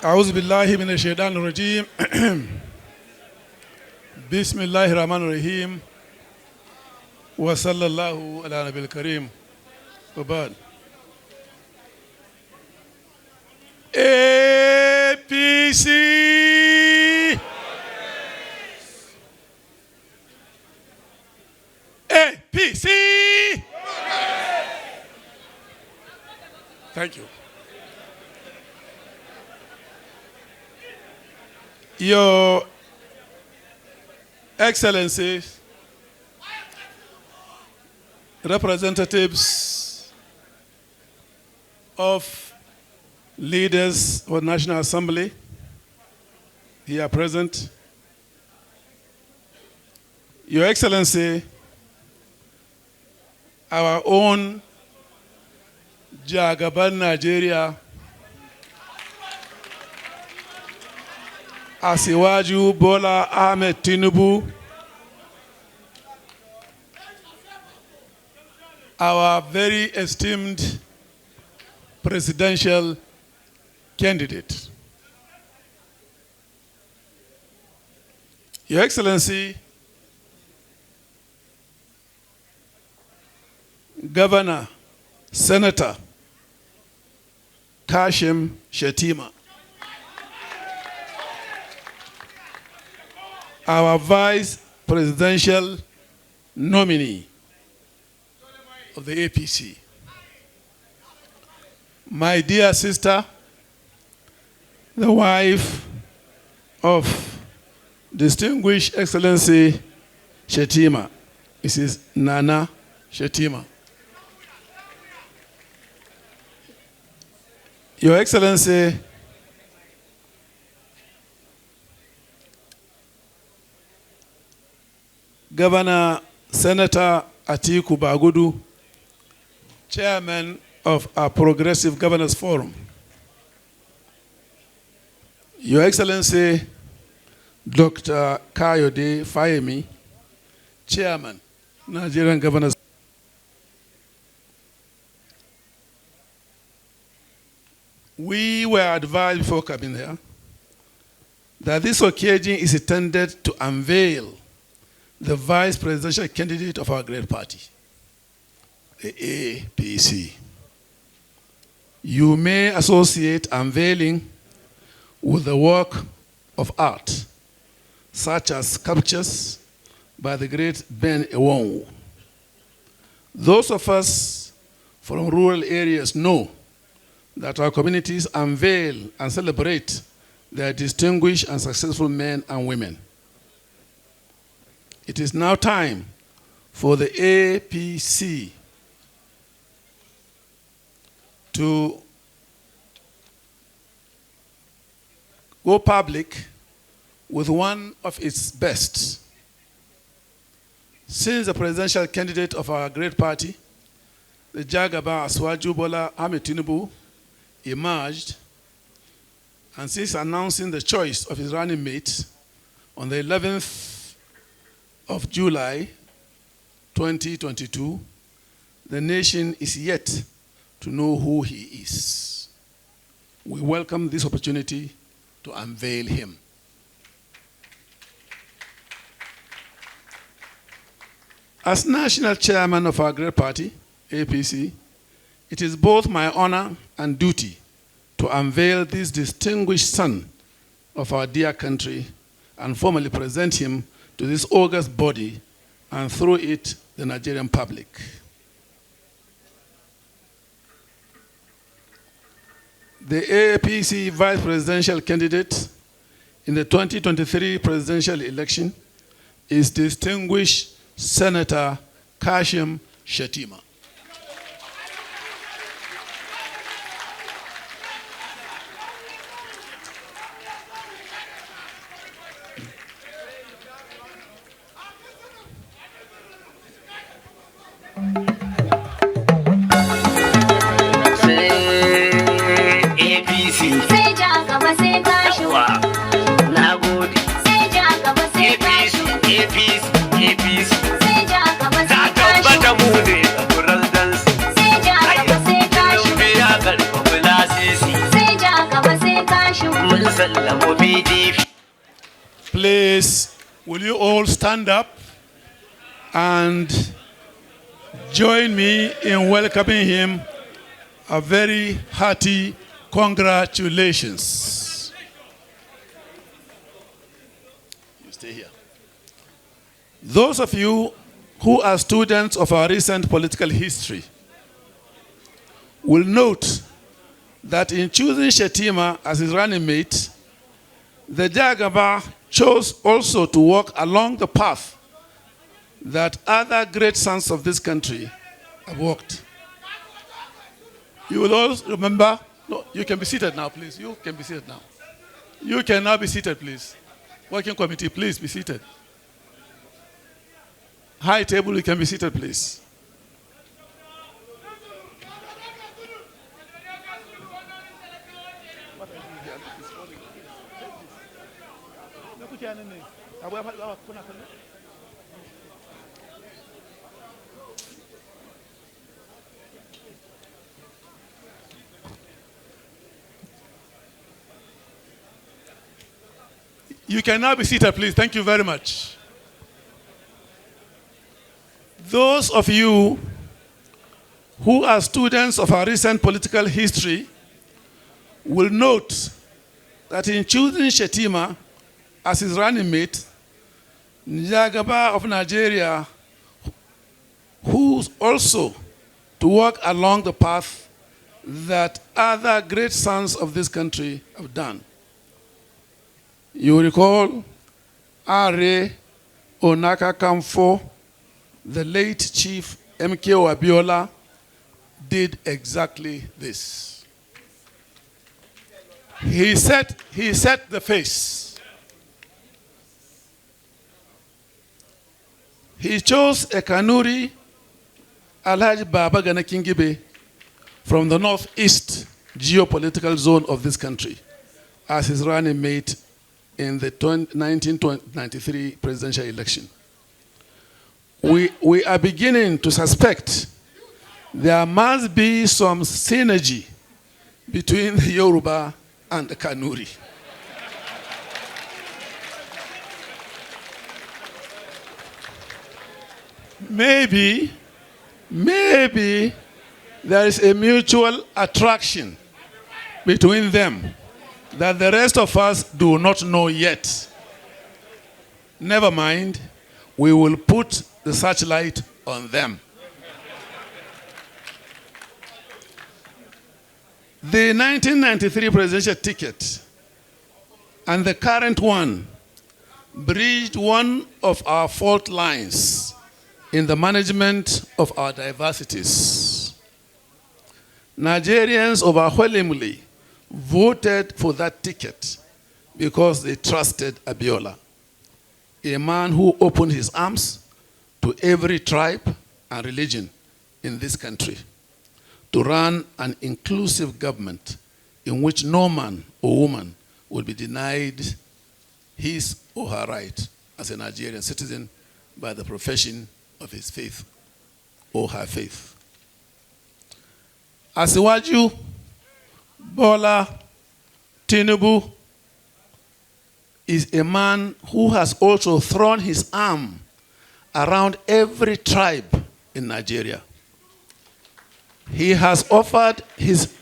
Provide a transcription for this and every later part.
أعوذ بالله من الشيطان الرجيم بسم الله الرحمن الرحيم وصلى الله على نبي الكريم وبعد. APC APC. Thank you. Your Excellencies, representatives of leaders of the National Assembly here present, Your Excellency, our own Jagaban Nigeria, Asiwaju Bola Ahmed Tinubu, our very esteemed presidential candidate. Your Excellency, Governor, Senator Kashim Shetima, our vice presidential nominee of the APC, my dear sister, the wife of distinguished Excellency Shetima, Mrs. Nana Shetima. Your Excellency, Governor Senator Atiku Bagudu, Chairman of our Progressive Governors Forum. Your Excellency, Dr. Kayode Fayemi, Chairman, Nigerian Governors. We were advised before coming here that this occasion is intended to unveil the vice presidential candidate of our great party, the APC. You may associate unveiling with the work of art, such as sculptures by the great Ben Ewonwu. Those of us from rural areas know that our communities unveil and celebrate their distinguished and successful men and women. It is now time for the APC to go public with one of its best. Since the presidential candidate of our great party, the Jagaba Asiwaju Bola Ahmed Tinubu, emerged, and since announcing the choice of his running mate on the 11th of July 2022, the nation is yet to know who he is. We welcome this opportunity to unveil him. As national chairman of our great party, APC, it is both my honor and duty to unveil this distinguished son of our dear country and formally present him to this august body and through it the Nigerian public. The APC vice presidential candidate in the 2023 presidential election is distinguished Senator Kashim Shetima. Please, will you all stand up and join me in welcoming him a very hearty congratulations. You stay here. Those of you who are students of our recent political history will note that in choosing Shetima as his running mate, the Jagaba chose also to walk along the path that other great sons of this country have walked. You will all remember, no, you can be seated now, please. You can be seated now. You can now be seated, please. Working committee, please be seated. High table, you can be seated, please. You can now be seated, please. Thank you very much. Those of you who are students of our recent political history will note that in choosing Shetima as his running mate, Njagaba of Nigeria, who's also to walk along the path that other great sons of this country have done. You recall Are Onaka Kamfo, the late Chief MKO Abiola, did exactly this. He set the face. He chose a Kanuri, Alhaji Baba Gana Kingibe, from the northeast geopolitical zone of this country as his running mate in the 1993 presidential election. We are beginning to suspect there must be some synergy between the Yoruba and the Kanuri. Maybe there is a mutual attraction between them that the rest of us do not know yet. Never mind, we will put the searchlight on them. The 1993 presidential ticket and the current one bridged one of our fault lines in the management of our diversities. Nigerians overwhelmingly voted for that ticket because they trusted Abiola, a man who opened his arms to every tribe and religion in this country to run an inclusive government in which no man or woman will be denied his or her right as a Nigerian citizen by the profession of his faith or her faith. Asiwaju Bola Tinubu is a man who has also thrown his arm around every tribe in Nigeria. He has offered his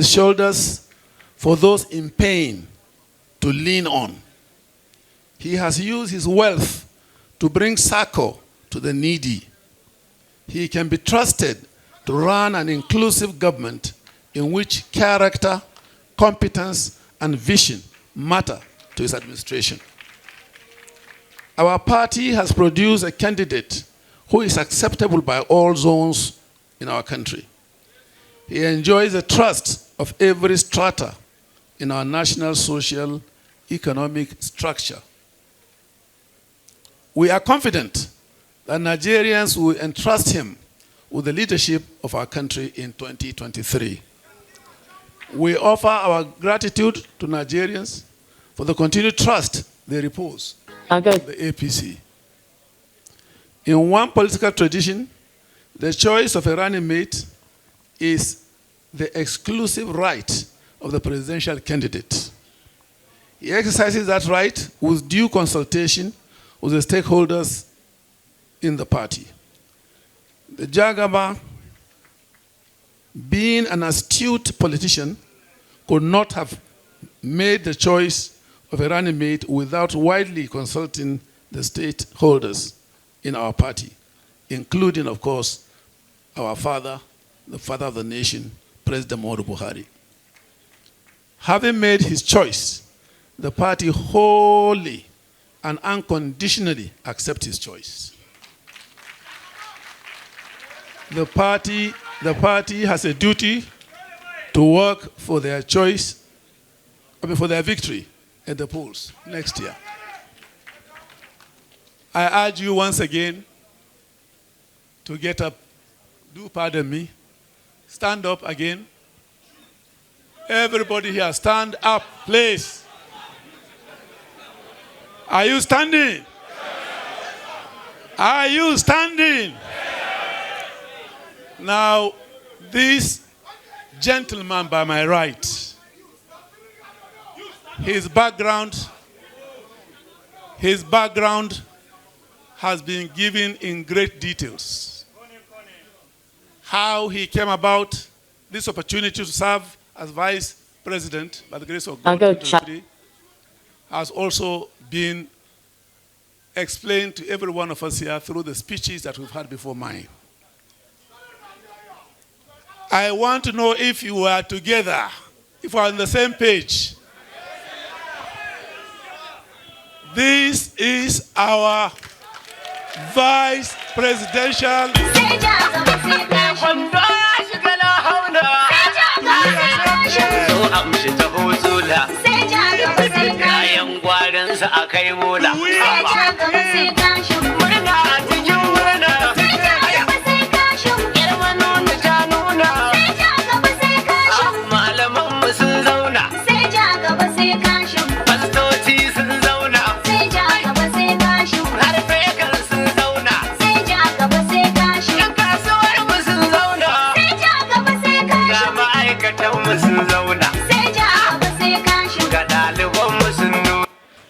shoulders for those in pain to lean on. He has used his wealth to bring succor to the needy. He can be trusted to run an inclusive government in which character, competence, and vision matter to his administration. Our party has produced a candidate who is acceptable by all zones in our country. He enjoys the trust of every strata in our national social economic structure. We are confident that Nigerians will entrust him with the leadership of our country in 2023. We offer our gratitude to Nigerians for the continued trust they repose in the APC. In one political tradition, the choice of a running mate is the exclusive right of the presidential candidate. He exercises that right with due consultation with the stakeholders in the party. The Jagaba, being an astute politician, could not have made the choice of a running mate without widely consulting the stakeholders in our party, including, of course, our father, the father of the nation, President Muhammadu Buhari. Having made his choice, the party wholly and unconditionally accepts his choice. The party has a duty to work for their choice, for their victory at the polls next year. I urge you once again to get up. Do pardon me. Stand up again. Everybody here, stand up, please. Are you standing? Are you standing? Now, this gentleman by my right, his background has been given in great details. How he came about this opportunity to serve as vice president by the grace of God has also been explained to every one of us here through the speeches that we've had before mine. I want to know if you are together, if we are on the same page. This is our vice presidential.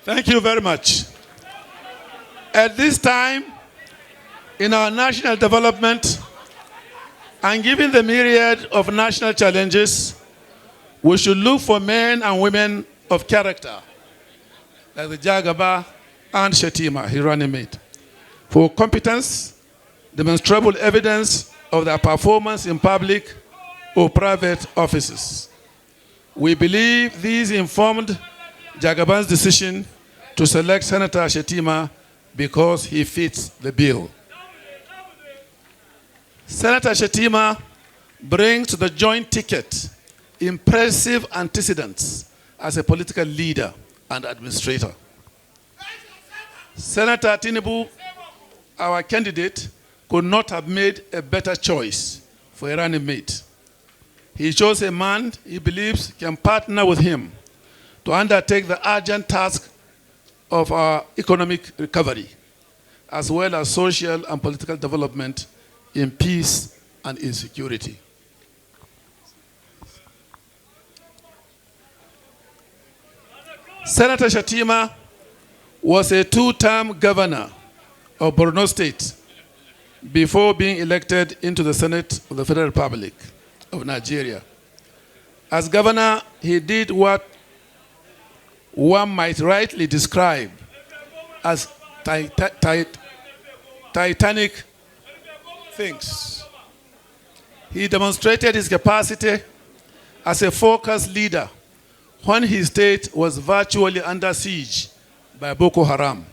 Thank you very much. At this time, in our national development, and given the myriad of national challenges, we should look for men and women of character, like the Jagaba and Shetima, his running mate, for competence, demonstrable evidence of their performance in public or private offices. We believe these informed Jagaban's decision to select Senator Shetima because he fits the bill. Senator Shetima brings to the joint ticket impressive antecedents as a political leader and administrator. Senator Tinubu, our candidate, could not have made a better choice for a running mate. He chose a man he believes can partner with him to undertake the urgent task of our economic recovery, as well as social and political development in peace and in security. Senator Shetima was a two-term governor of Borno State before being elected into the Senate of the Federal Republic of Nigeria. As governor, he did what one might rightly describe as titanic things. He demonstrated his capacity as a focused leader when his state was virtually under siege by Boko Haram.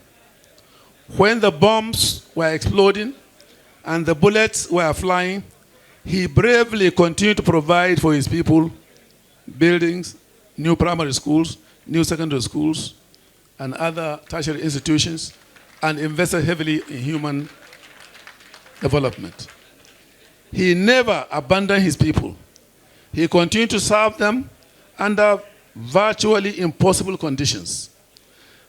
When the bombs were exploding and the bullets were flying, he bravely continued to provide for his people buildings, new primary schools, new secondary schools, and other tertiary institutions, and invested heavily in human development. He never abandoned his people. He continued to serve them under virtually impossible conditions.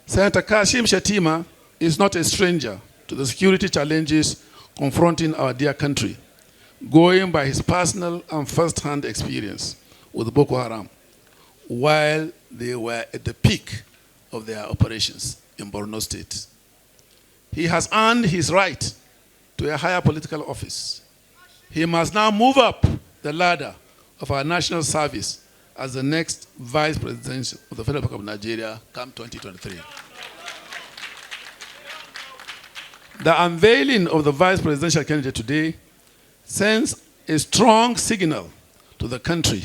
Senator Kashim Shetima is not a stranger to the security challenges confronting our dear country, going by his personal and first-hand experience with Boko Haram. while they were at the peak of their operations in Borno State. He has earned his right to a higher political office. He must now move up the ladder of our national service as the next Vice President of the Federal Republic of Nigeria come 2023. The unveiling of the Vice Presidential candidate today sends a strong signal to the country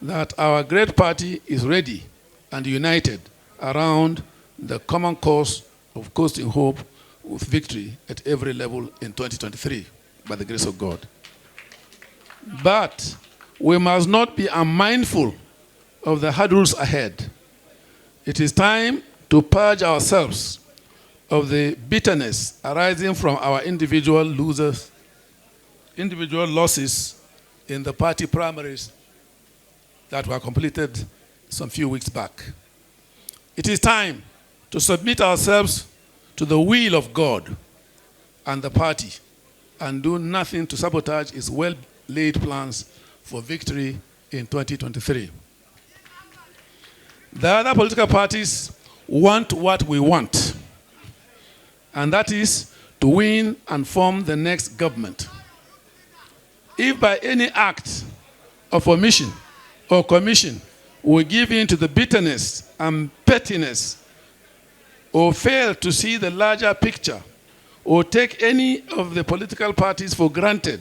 that our great party is ready and united around the common cause of coasting hope with victory at every level in 2023, by the grace of God. But we must not be unmindful of the hurdles ahead. It is time to purge ourselves of the bitterness arising from our individual losses, individual losses in the party primaries that were completed some few weeks back. It is time to submit ourselves to the will of God and the party and do nothing to sabotage its well-laid plans for victory in 2023. The other political parties want what we want, and that is to win and form the next government. If by any act of omission or commission we give in to the bitterness and pettiness, or fail to see the larger picture, or take any of the political parties for granted,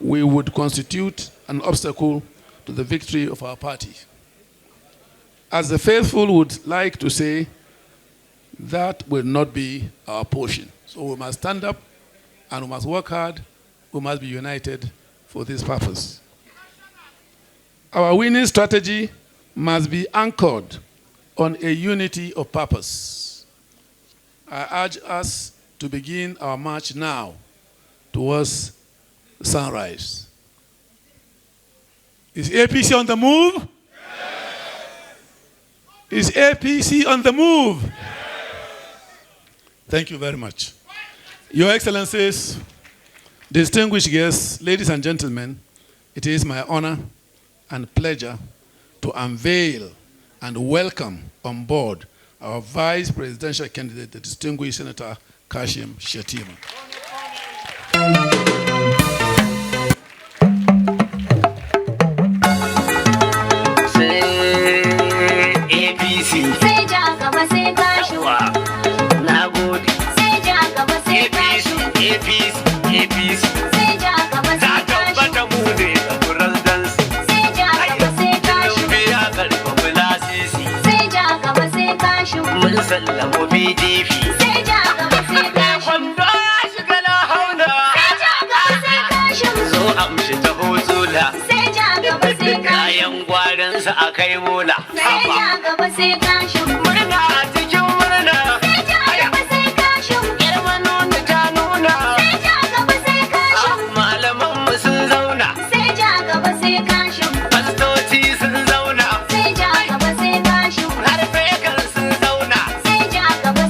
we would constitute an obstacle to the victory of our party. As the faithful would like to say, that will not be our portion. So we must stand up and we must work hard. We must be united for this purpose. Our winning strategy must be anchored on a unity of purpose. I urge us to begin our march now towards sunrise. Is APC on the move? Yes. Is APC on the move? Yes. Thank you very much. Your Excellencies, distinguished guests, ladies and gentlemen, it is my honor and pleasure to unveil and welcome on board our Vice Presidential candidate, the distinguished Senator Kashim Shetima. Kayan gwarinsa a kai mola. Sai ja gaba sai kashin murna.